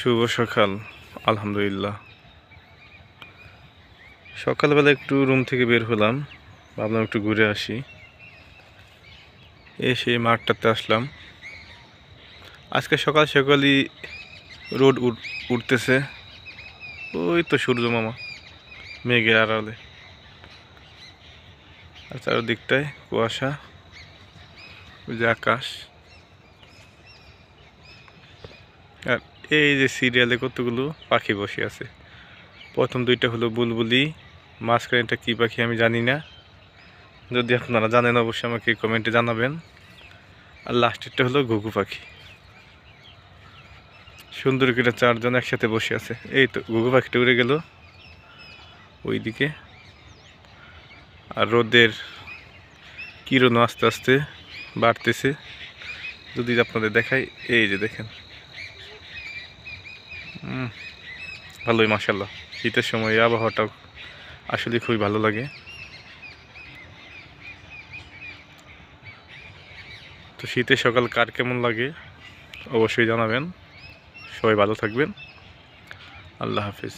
শুভ সকাল। আলহামদুলিল্লাহ, সকালবেলা একটু রুম থেকে বের হলাম, ভাবলাম একটু ঘুরে আসি। এসে মাঠটাতে আসলাম। আজকে সকাল সকালই রোদ উঠতেছে। ওই তো সূর্য মামা মেঘের আড়ালে, আর চারদিকটায় কুয়াশা, ওই যে আকাশ। আর এই যে সিরিয়ালে কতগুলো পাখি বসে আছে। প্রথম দুইটা হলো বুলবুলি, মাঝখানেটা কী পাখি আমি জানি না। যদি আপনারা জানেন অবশ্যই আমাকে কমেন্টে জানাবেন। আর লাস্টেরটা হলো ঘুঘু পাখি। সুন্দর করে চারজন একসাথে বসে আছে। এই তো ঘুঘু পাখিটা উড়ে গেল ওইদিকে। আর রোদের কিরণ আস্তে আস্তে বাড়তেছে। যদি আপনাদের দেখাই, এই যে দেখেন, ভালোই মাশাআল্লাহ। শীতের সময় এই আবহাওয়াটা আসলে খুবই ভালো লাগে। তো শীতের সকাল কার কেমন লাগে অবশ্যই জানাবেন। সবাই ভালো থাকবেন। আল্লাহ হাফিজ।